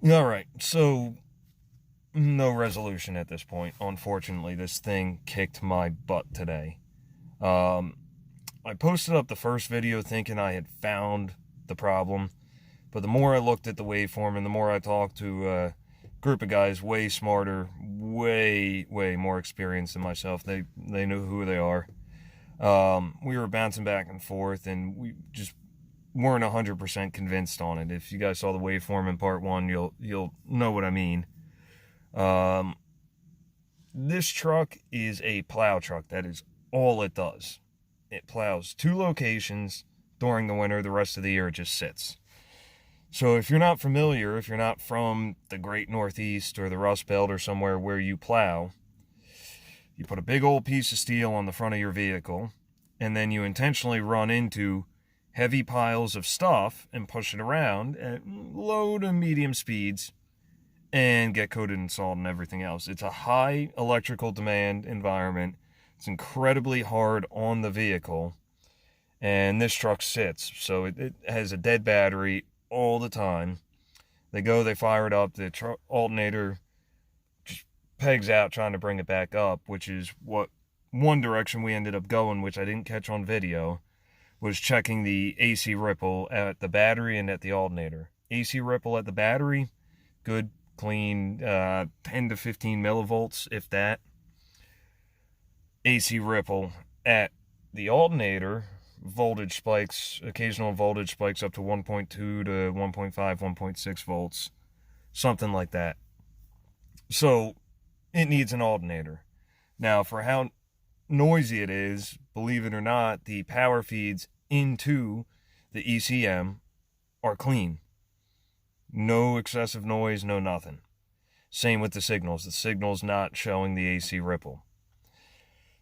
Alright, so no resolution at this point. Unfortunately, this thing kicked my butt today. I posted up the first video thinking I had found the problem, but the more I looked at the waveform and the more I talked to a group of guys way smarter, way more experienced than myself, they knew who they are. We were bouncing back and forth, and we just weren't 100% convinced on it. If you guys saw the waveform in part one, you'll know what I mean. This truck is a plow truck. That is all it does. It plows 2 locations during the winter. The rest of the year it just sits. So if you're not familiar, if you're not from the Great Northeast or the Rust Belt or somewhere where you plow, you put a big old piece of steel on the front of your vehicle, and then you intentionally run into heavy piles of stuff and push it around at low to medium speeds and get coated in salt and everything else. It's a high electrical demand environment. It's incredibly hard on the vehicle, and this truck sits, so it has a dead battery all the time. They fire it up, the alternator just pegs out trying to bring it back up, which is what one direction we ended up going, which I didn't catch on video, was checking the AC ripple at the battery and at the alternator. AC ripple at the battery, good, clean, 10 to 15 millivolts, if that. AC ripple at the alternator, voltage spikes, occasional voltage spikes up to 1.2 to 1.5, 1.6 volts, something like that. So it needs an alternator. Now, for how noisy it is, believe it or not, the power feeds into the ECM are clean. No excessive noise, no nothing. Same with the signals. The signal's not showing the AC ripple.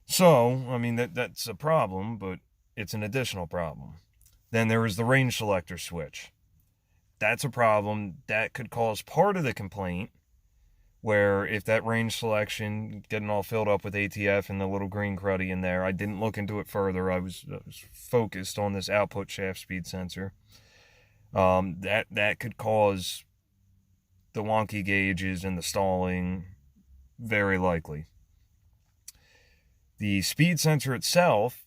So, I mean, that's a problem, but it's an additional problem. Then there is the range selector switch. That's a problem. That could cause part of the complaint, where if that range selection, getting all filled up with ATF and the little green cruddy in there, I didn't look into it further. I was focused on this output shaft speed sensor. That could cause the wonky gauges and the stalling, very likely. The speed sensor itself,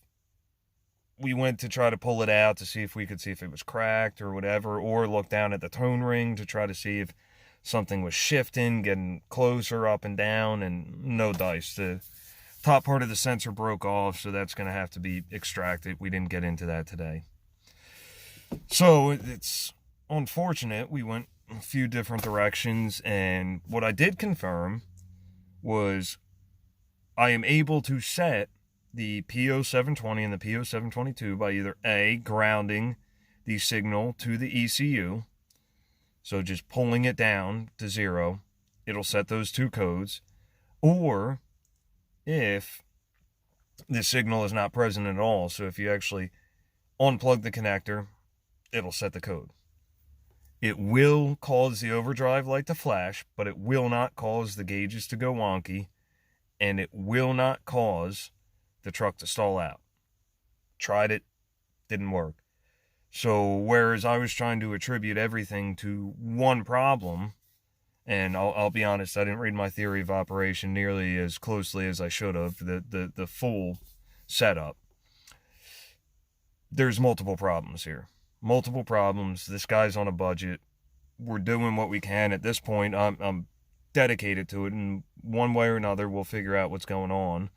we went to try to pull it out to see if we could see if it was cracked or whatever, or look down at the tone ring to try to see if something was shifting, getting closer up and down, and no dice. The top part of the sensor broke off, so that's going to have to be extracted. We didn't get into that today. So it's unfortunate. We went a few different directions, and what I did confirm was I am able to set the P0720 and the P0722 by either A, grounding the signal to the ECU, so just pulling it down to 0, it'll set those 2 codes, or if the signal is not present at all, so if you actually unplug the connector, it'll set the code. It will cause the overdrive light to flash, but it will not cause the gauges to go wonky, and it will not cause the truck to stall out. Tried it, didn't work. So whereas I was trying to attribute everything to one problem, and I'll be honest, I didn't read my theory of operation nearly as closely as I should have, the full setup. There's multiple problems here. Multiple problems. This guy's on a budget. We're doing what we can. At this point, I'm dedicated to it, and one way or another we'll figure out what's going on.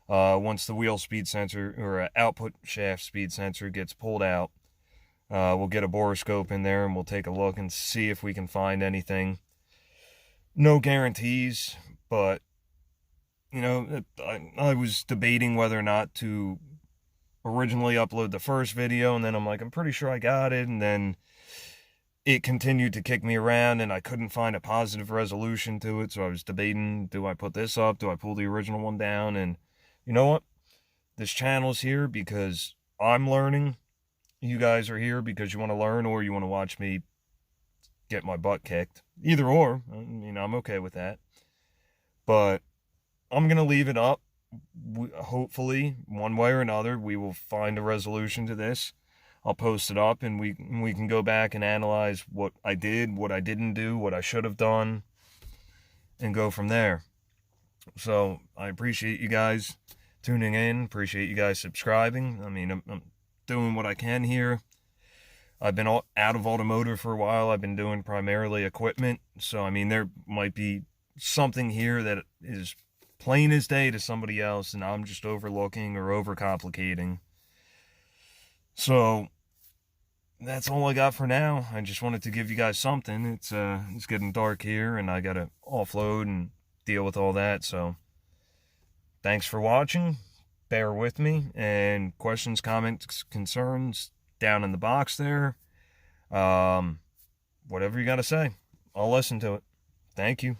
Once the wheel speed sensor or output shaft speed sensor gets pulled out, we'll get a borescope in there and we'll take a look and see if we can find anything. No guarantees, but you know, I was debating whether or not to originally upload the first video, and then I'm like, I'm pretty sure I got it, and then it continued to kick me around, and I couldn't find a positive resolution to it, so I was debating, do I put this up, do I pull the original one down? And you know what? This channel's here because I'm learning. You guys are here because you want to learn, or you want to watch me get my butt kicked. Either or, you know, I'm okay with that. But I'm going to leave it up. Hopefully, one way or another, we will find a resolution to this. I'll post it up, and we can go back and analyze what I did, what I didn't do, what I should have done, and go from there. So I appreciate you guys tuning in. Appreciate you guys subscribing. I mean, I'm doing what I can here. I've been out of automotive for a while. I've been doing primarily equipment. So, I mean, there might be something here that is plain as day to somebody else, and I'm just overlooking or overcomplicating. So, that's all I got for now. I just wanted to give you guys something. It's getting dark here, and I gotta offload and deal with all that. So, thanks for watching. Bear with me, and questions, comments, concerns down in the box there. Whatever you gotta say, I'll listen to it. Thank you.